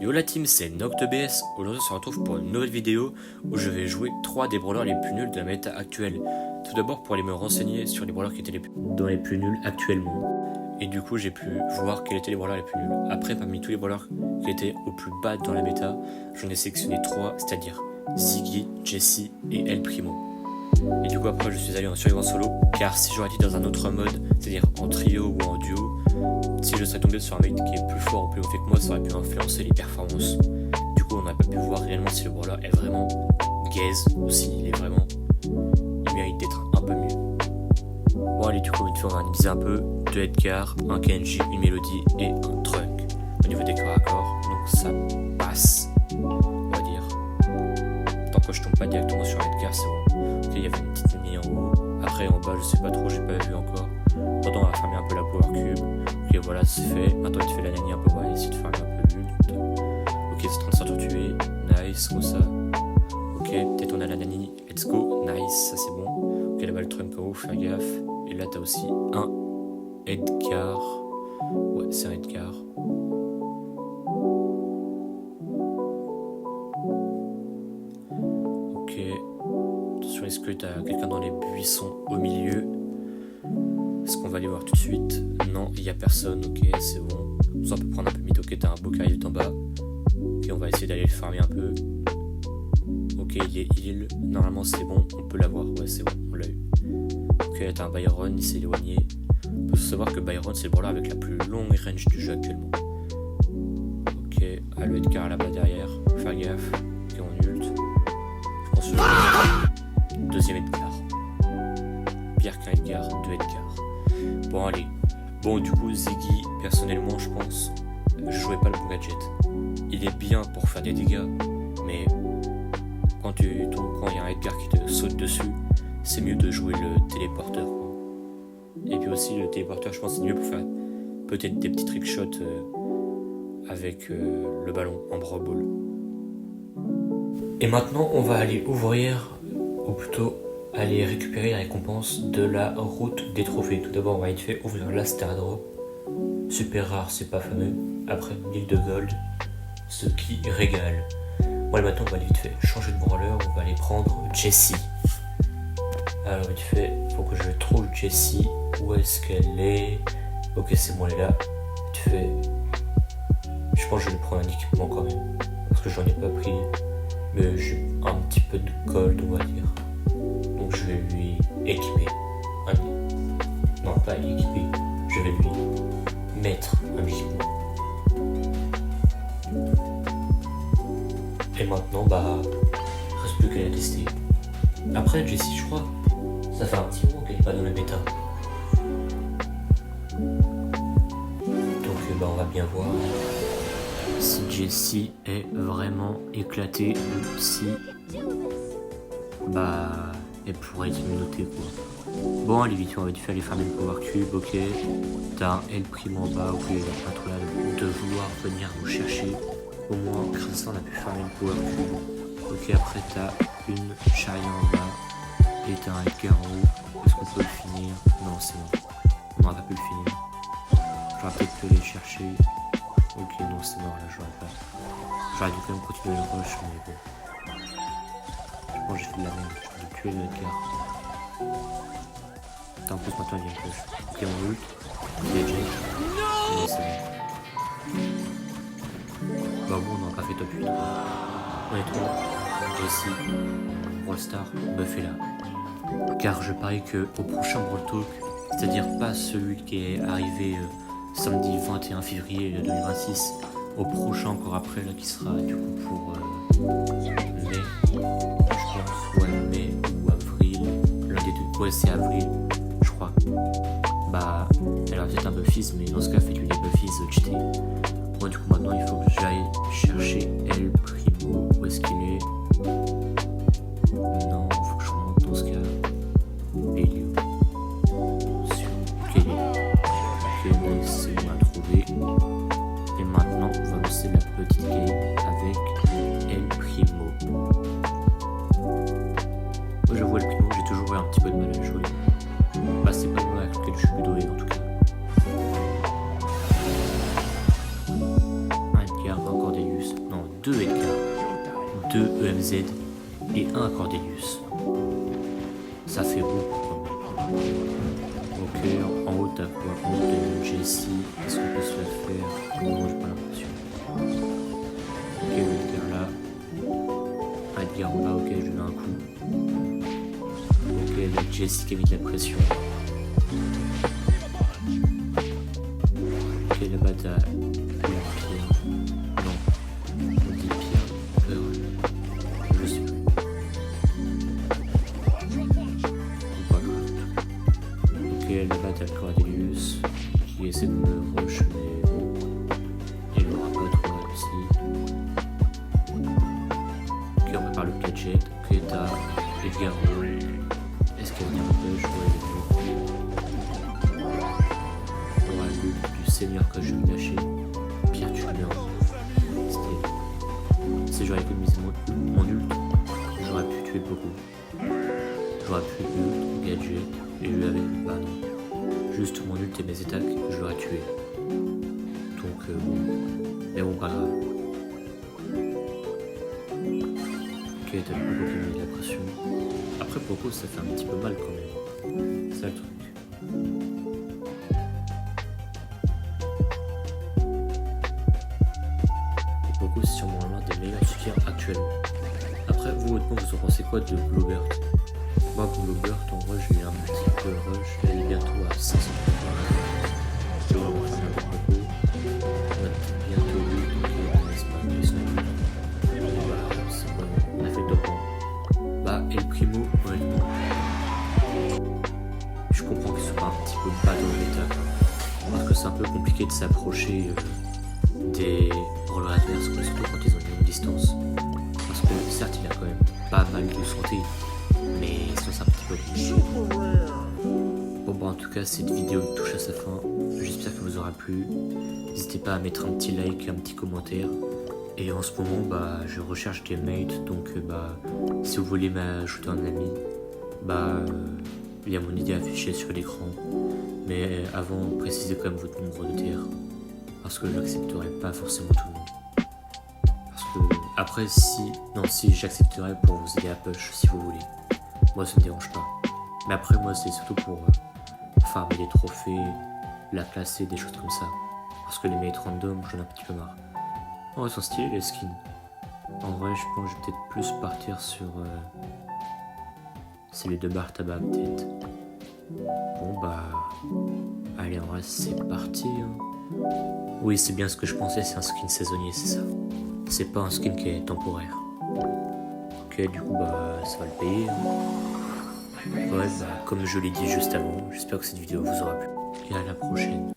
Yo la team, c'est NocteBS. Aujourd'hui on se retrouve pour une nouvelle vidéo où je vais jouer 3 des brawlers les plus nuls de la méta actuelle. Tout d'abord pour aller me renseigner sur les brawlers qui étaient dans les plus nuls actuellement. Et du coup j'ai pu voir quels étaient les brawlers les plus nuls. Après parmi tous les brawlers qui étaient au plus bas dans la méta, j'en ai sélectionné 3, c'est-à-dire Ziggy, Jessie et El Primo. Et du coup après je suis allé en survivant solo, car si j'aurais été dans un autre mode, c'est-à-dire en trio ou en duo, si je serais tombé sur un mec qui est plus fort ou plus mauvais que moi, ça aurait pu influencer les performances. Du coup on n'a pas pu voir réellement si le brawler est vraiment gaze ou s'il est vraiment... il mérite d'être un peu mieux. Bon allez, du coup vite fait on va analyser un peu 2 Edgar, un KNJ, une Mélodie et un Trunk. Au niveau des corps à corps, donc ça passe, on va dire. Tant que je tombe pas directement sur Edgar, c'est bon. Ok, il y avait une petite ligne en haut. Après en bas je sais pas trop, j'ai pas vu encore. Pendant on va farmer un peu la power cube. Ok voilà, c'est fait. Maintenant tu fais la nani un peu, on va essayer de farmer un peu l'ult. Ok, c'est 30 s'auto-tuer. Nice, comme ça. Ok, peut-être on a la nani. Let's go. Nice, ça c'est bon. Ok, là-bas le Trunk en haut, faire gaffe. Et là t'as aussi un Edgar. Ouais, c'est un Edgar. Ok. Attention, est-ce que t'as quelqu'un dans les buissons au milieu? Est-ce qu'on va aller voir tout de suite? Non, il n'y a personne, ok, c'est bon. Ça, on peut prendre un peu de mythe, ok, t'as un beau qui arrive d'en bas. Ok, on va essayer d'aller le farmer un peu. Ok, il est heal. Normalement, c'est bon, on peut l'avoir. Ouais, c'est bon, on l'a eu. Ok, là, t'as un Byron, il s'est éloigné. Il faut savoir que Byron, c'est le brawler avec la plus longue range du jeu actuellement. Ok, le Edgar là-bas derrière. Faire gaffe. Ok, on ult. Je pense que deuxième Edgar. Pire qu'un Edgar, 2 Edgar. Bon allez, bon du coup Ziggy, personnellement je pense, je jouais pas le bon gadget. Il est bien pour faire des dégâts, mais quand il y a un Edgar qui te saute dessus, c'est mieux de jouer le téléporteur quoi. Et puis aussi le téléporteur je pense c'est mieux pour faire peut-être des petits trickshots avec le ballon en brawl ball. Et maintenant on va aller ouvrir, ou plutôt aller récupérer les récompenses de la route des trophées. Tout d'abord on va vite fait ouvrir la Star Drop. Super rare, c'est pas fameux. Après 1000 de gold, ce qui régale. Bon allez, maintenant on va aller vite fait changer de brawler, on va aller prendre Jessie. Alors vite fait, faut que je trouve Jessie. Où est-ce qu'elle est? Ok c'est bon, elle est là. Vite fait, je pense que je vais lui prendre un équipement quand même, parce que j'en ai pas pris. Mais j'ai un petit peu de gold on va dire. Donc je vais lui équiper non pas équiper, je vais lui mettre un équipement. Et maintenant reste plus qu'à la tester. Après Jessie je crois, ça fait un petit moment qu'elle n'est pas dans la bêta. Donc on va bien voir si Jessie est vraiment éclatée ou si elle pourrait être notée quoi. Bon allez vite, on va faire les farmer le power cube, ok. T'as un El Primo en bas, ok, il va pas trop là de vouloir venir nous chercher. Au moins grâce à ça on a pu farmer le power cube. Ok, après t'as une Charlie en bas et t'as un Edgar en haut. Est-ce qu'on peut le finir? Non c'est bon, on n'aura pas pu le finir. J'aurais peut-être pu aller chercher. Ok non c'est mort là, j'aurais pas. J'aurais dû quand même continuer le rush mais bon. Je pense que j'ai fait de la merde, je vais tuer le Edgar. Attends, en plus maintenant il y a une push. Ok on ult, il y a Jake. Non c'est bon. Bah bon on n'aura pas fait top 8 quoi. Honnêtement, Jessie, Rollstar, Buff est là. Car je parie que au prochain Brawl Talk, c'est-à-dire pas celui qui est arrivé samedi 21 février 2026, au prochain encore après là qui sera du coup pour mai, je pense, ouais mai ou avril, l'un des deux, ouais c'est avril je crois. Elle va peut-être un Buffies, mais dans ce cas faites-lui des Buffies cheatés. Moi du coup maintenant il faut que j'aille chercher El Primo. Où est-ce qu'il est? Non, il faut que je remonte dans ce cas. Bélio. Ok, il est là. Ok, nice, c'est bon, on a trouvé. Et maintenant on va lancer la petite game avec El Primo. Moi j'avoue El Primo, j'ai toujours eu un petit peu de mal à jouer. C'est pas le avec lequel je suis plus doué en tout cas. Un Edgar, encore Delius. 2 Edgar, 2 EMZ et 1 Cordelius. Ça fait beaucoup quand même. Ok, en haut t'as quoi? En haut t'as une Jessie. Est-ce qu'on peut se la faire? Non, j'ai pas l'impression. Ok, le Edgar là. Un Edgar en bas, ok, je lui mets un coup. Ok, la Jessie qui a mis de la pression. Ok, là-bas t'as Pierre. Non, on dit Pierre. Je sais plus. Pas grave. Ok, là-bas t'as le Cordelius qui essaie de me rush, mais bon, il aura pas trop réussi. Ok, on prépare le gadget. Ok, t'as Edgar. Est-ce qu'il y a un push? Ouais, il est bon. On aura le du seigneur que je vais me lâcher. Pierre, tu l'as. Si j'aurais économisé mon ult, j'aurais pu tuer beaucoup. J'aurais pu ult, gadget, et je l'avais. Bah non. Juste mon ult et mes attaques, je l'aurais tué. Donc bon. Mais bon, pas grave. Ok, t'as le Poco qui met de la pression. Après Poco, ça fait un petit peu mal quand même. C'est ça le truc. Et Poco, c'est sûrement l'un des meilleurs soutiens actuellement. Après, vous, honnêtement, vous en pensez quoi de Globert? Moi, Globert, en vrai, j'ai eu un petit peu rush. Elle est bientôt à 500 points. On va faire un peu Poco. On a bientôt eu, donc c'est pas mal, c'est bon. On a fait le top 1. Bah, et le Primo, honnêtement, je comprends qu'il soit pas un petit peu bas dans l'état. Parce que c'est un peu compliqué de s'approcher des rollers adverses, surtout quand ils ont une longue distance. Parce que certes, il a quand même pas mal de santé, mais c'est un petit peu compliqué. Bon bah en tout cas cette vidéo touche à sa fin, j'espère que vous aura plu. N'hésitez pas à mettre un petit like, un petit commentaire. Et en ce moment bah je recherche des mates, donc bah si vous voulez m'ajouter un ami, bah il y a mon idée affichée sur l'écran. Mais avant précisez quand même votre nombre de TR, parce que j'accepterai pas forcément tout le monde. Parce que après si j'accepterai pour vous aider à push si vous voulez. Moi ça me dérange pas. Mais après moi c'est surtout pour farmer des trophées, la classer, des choses comme ça. Parce que les mates random j'en ai un petit peu marre. Oh ils sont stylés les skins. En vrai je pense que je vais peut-être plus partir sur celui de Bartaba peut-être. Bon bah allez en vrai c'est parti hein. Oui c'est bien ce que je pensais, c'est un skin saisonnier c'est ça. C'est pas un skin qui est temporaire. Ok du coup bah ça va le payer hein. Ouais bah comme je l'ai dit juste avant, j'espère que cette vidéo vous aura plu. Et à la prochaine.